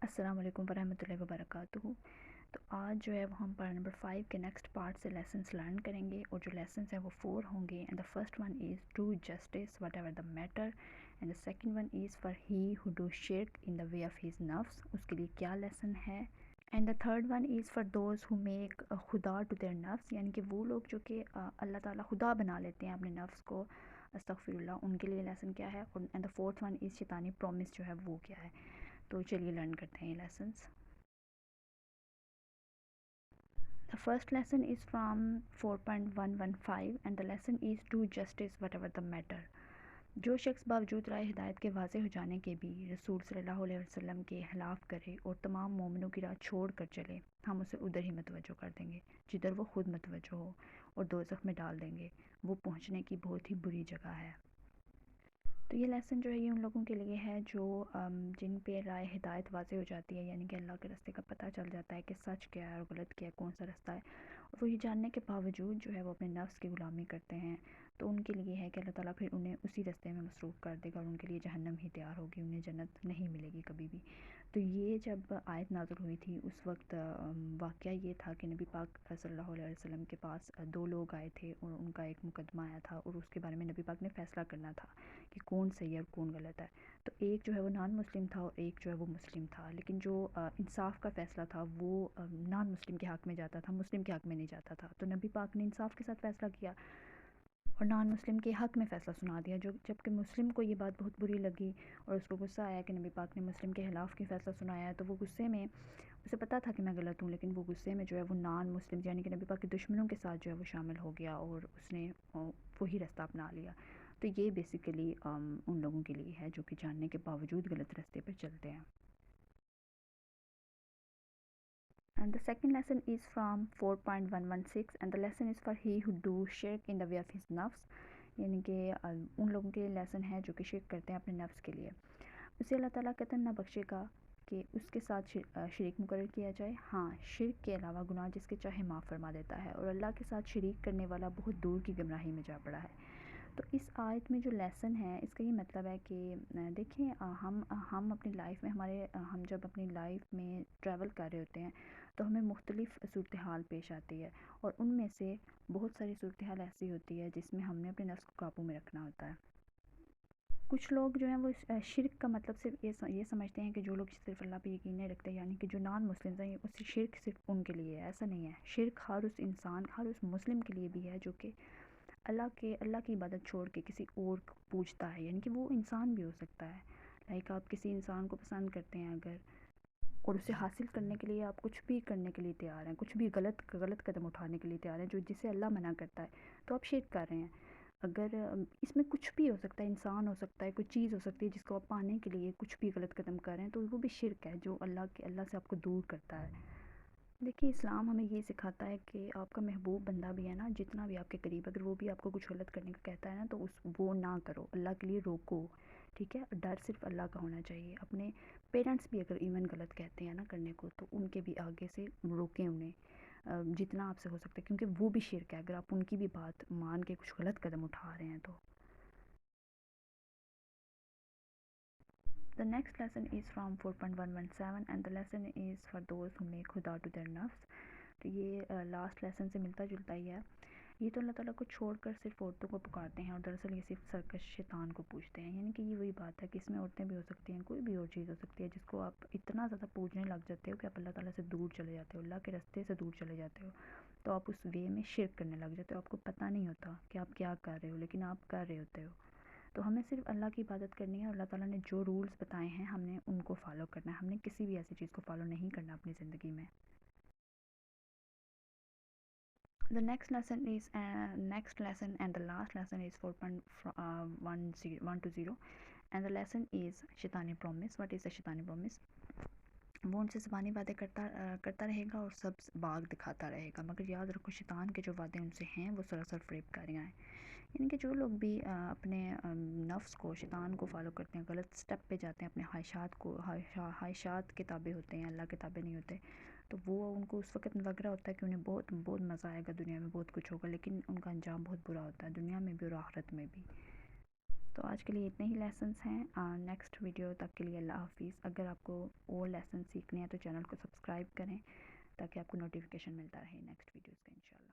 السلام علیکم ورحمۃ اللہ وبرکاتہ۔ تو آج جو ہے وہ ہم پارٹ نمبر 5 کے نیکسٹ پارٹ سے لیسنس لرن کریں گے، اور جو لیسنس ہیں وہ 4 ہوں گے. And the first one is do justice what ever the matter, and the second one is for he who do شرک ان دا وے آف ہز نفس، اس کے لیے کیا لیسن ہے. And the third one is for those who make خدا to their نفس، یعنی کہ وہ لوگ جو کہ اللہ تعالیٰ خدا بنا لیتے ہیں اپنے نفس کو، استغفر اللہ، ان کے لیے لیسن کیا ہے. And the fourth one is شیطانی پرومس جو ہے وہ کیا ہے. تو چلیے لرن کرتے ہیں یہ lessons. The first lesson is from 4.115 and the lesson is do justice whatever the matter. جو شخص باوجود رائے ہدایت کے واضح ہو جانے کے بھی رسول صلی اللہ علیہ وسلم کے خلاف کرے اور تمام مومنوں کی راہ چھوڑ کر چلے، ہم اسے ادھر ہی متوجہ کر دیں گے جدھر وہ خود متوجہ ہو، اور دوزخ میں ڈال دیں گے، وہ پہنچنے کی بہت ہی بری جگہ ہے. تو یہ لیسن جو ہے یہ ان لوگوں کے لیے ہے جو جن پہ رائے ہدایت واضح ہو جاتی ہے، یعنی کہ اللہ کے راستے کا پتہ چل جاتا ہے کہ سچ کیا ہے اور غلط کیا ہے، کون سا رستہ ہے، اور وہ یہ جاننے کے باوجود جو ہے وہ اپنے نفس کی غلامی کرتے ہیں. تو ان کے لیے ہے کہ اللہ تعالیٰ پھر انہیں اسی راستے میں مصروف کر دے گا، اور ان کے لیے جہنم ہی تیار ہوگی، انہیں جنت نہیں ملے گی کبھی بھی. تو یہ جب آیت نازل ہوئی تھی اس وقت واقعہ یہ تھا کہ نبی پاک صلی اللہ علیہ وسلم کے پاس دو لوگ آئے تھے، اور ان کا ایک مقدمہ آیا تھا، اور اس کے بارے میں نبی پاک نے فیصلہ کرنا تھا کہ کون صحیح ہے اور کون غلط ہے. تو ایک جو ہے وہ نان مسلم تھا اور ایک جو ہے وہ مسلم تھا، لیکن جو انصاف کا فیصلہ تھا وہ نان مسلم کے حق میں جاتا تھا، مسلم کے حق میں نہیں جاتا تھا. تو نبی پاک نے انصاف کے ساتھ فیصلہ کیا اور نان مسلم کے حق میں فیصلہ سنا دیا، جبکہ مسلم کو یہ بات بہت بری لگی اور اس کو غصہ آیا کہ نبی پاک نے مسلم کے خلاف کی فیصلہ سنایا ہے. تو وہ غصے میں، اسے پتا تھا کہ میں غلط ہوں، لیکن وہ غصے میں جو ہے وہ نان مسلم یعنی کہ نبی پاک کے دشمنوں کے ساتھ جو ہے وہ شامل ہو گیا، اور اس نے وہی رستہ اپنا لیا. تو یہ بیسیکلی ان لوگوں کے لیے ہے جو کہ جاننے کے باوجود غلط راستے پر چلتے ہیں. And the second lesson is from 4.116 and the lesson is for he who do shirk in the way of his nafs، یعنی کہ ان لوگوں کے لیے لیسن ہے جو کہ شرک کرتے ہیں اپنے نفس کے لیے. اسے اللہ تعالیٰ قطعاً نہ بخشے گا کہ اس کے ساتھ شریک مقرر کیا جائے. ہاں، شرک کے علاوہ گناہ جس کے چاہے معاف فرما دیتا ہے، اور اللہ کے ساتھ شریک کرنے والا بہت دور کی گمراہی میں جا پڑا ہے. تو اس آیت میں جو لیسن ہے اس کا یہ مطلب ہے کہ دیکھیں، ہم اپنی لائف میں ہم جب اپنی لائف میں ٹریول کر رہے ہوتے ہیں تو ہمیں مختلف صورتحال پیش آتی ہے، اور ان میں سے بہت ساری صورتحال ایسی ہوتی ہے جس میں ہم نے اپنے نفس کو قابو میں رکھنا ہوتا ہے. کچھ لوگ جو ہیں وہ شرک کا مطلب صرف یہ سمجھتے ہیں کہ جو لوگ صرف اللہ پہ یقین نہیں رکھتے، یعنی کہ جو نان مسلمز ہیں، اس شرک صرف ان کے لیے ہے. ایسا نہیں ہے. شرک ہر اس انسان، ہر اس مسلم کے لیے بھی ہے جو کہ اللہ کی عبادت چھوڑ کے کسی اور کو پوجتا ہے، یعنی کہ وہ انسان بھی ہو سکتا ہے. لائک آپ کسی انسان کو پسند کرتے ہیں اگر، اور اسے حاصل کرنے کے لیے آپ کچھ بھی کرنے کے لیے تیار ہیں، کچھ بھی غلط قدم اٹھانے کے لیے تیار ہیں جسے اللہ منع کرتا ہے، تو آپ شرک کر رہے ہیں. اگر اس میں کچھ بھی ہو سکتا ہے، انسان ہو سکتا ہے، کوئی چیز ہو سکتی ہے جس کو آپ پانے کے لیے کچھ بھی غلط قدم کر رہے ہیں، تو وہ بھی شرک ہے جو اللہ سے آپ کو دور کرتا ہے. دیکھیے، اسلام ہمیں یہ سکھاتا ہے کہ آپ کا محبوب بندہ بھی ہے نا، جتنا بھی آپ کے قریب، اگر وہ بھی آپ کو کچھ غلط کرنے کا کہتا ہے نا، تو وہ نہ کرو، اللہ کے لیے روکو. ٹھیک ہے، ڈر صرف اللہ کا ہونا چاہیے. اپنے پیرنٹس بھی اگر ایون غلط کہتے ہیں نا کرنے کو، تو ان کے بھی آگے سے روکیں انہیں جتنا آپ سے ہو سکتا ہے، کیونکہ وہ بھی شرک ہے اگر آپ ان کی بھی بات مان کے کچھ غلط قدم اٹھا رہے ہیں تو. The next lesson is from 4.117 and the lesson is for those who make خدا to their nafs. تو یہ لاسٹ لیسن سے ملتا جلتا ہی ہے. یہ تو اللہ تعالیٰ کو چھوڑ کر صرف عورتوں کو پکارتے ہیں، اور دراصل یہ صرف سرکش شیطان کو پوجتے ہیں. یعنی کہ یہ وہی بات ہے کہ اس میں عورتیں بھی ہو سکتی ہیں، کوئی بھی اور چیز ہو سکتی ہے جس کو آپ اتنا زیادہ پوجنے لگ جاتے ہو کہ آپ اللہ تعالیٰ سے دور چلے جاتے ہو، اللہ کے راستے سے دور چلے جاتے ہو. تو آپ اس وے میں شرک کرنے لگ جاتے ہو، آپ کو پتہ نہیں ہوتا کہ آپ کیا کر رہے ہو، لیکن آپ کر رہے ہوتے ہو. تو ہمیں صرف اللہ کی عبادت کرنی ہے، اور اللہ تعالیٰ نے جو رولز بتائے ہیں ہم نے ان کو فالو کرنا ہے. ہم نے کسی بھی ایسی چیز کو فالو نہیں کرنا اپنی زندگی میں. The next lesson and the last lesson is 4.120 and the lesson is شیطانی promise. What is the شیطانی promise؟ وہ ان سے زبانی وعدے کرتا رہے گا اور سب باغ دکھاتا رہے گا، مگر یاد رکھو شیطان کے جو وعدے ان سے ہیں وہ سراسر فریب کاریاں ہیں. یعنی کہ جو لوگ بھی اپنے نفس کو، شیطان کو فالو کرتے ہیں، غلط سٹیپ پہ جاتے ہیں، اپنے خواہشات کے تابع ہوتے ہیں، اللہ کے تابع نہیں ہوتے، تو وہ ان کو اس وقت لگ رہا ہوتا ہے کہ انہیں بہت بہت مزہ آئے گا، دنیا میں بہت کچھ ہوگا، لیکن ان کا انجام بہت برا ہوتا ہے، دنیا میں بھی اور آخرت میں بھی. تو آج کے لیے اتنے ہی لیسنس ہیں. نیکسٹ ویڈیو تک کے لیے اللہ حافظ. اگر آپ کو اور لیسن سیکھنے ہیں تو چینل کو سبسکرائب کریں تاکہ آپ کو نوٹیفیکیشن ملتا رہے نیکسٹ ویڈیوز کا انشاءاللہ.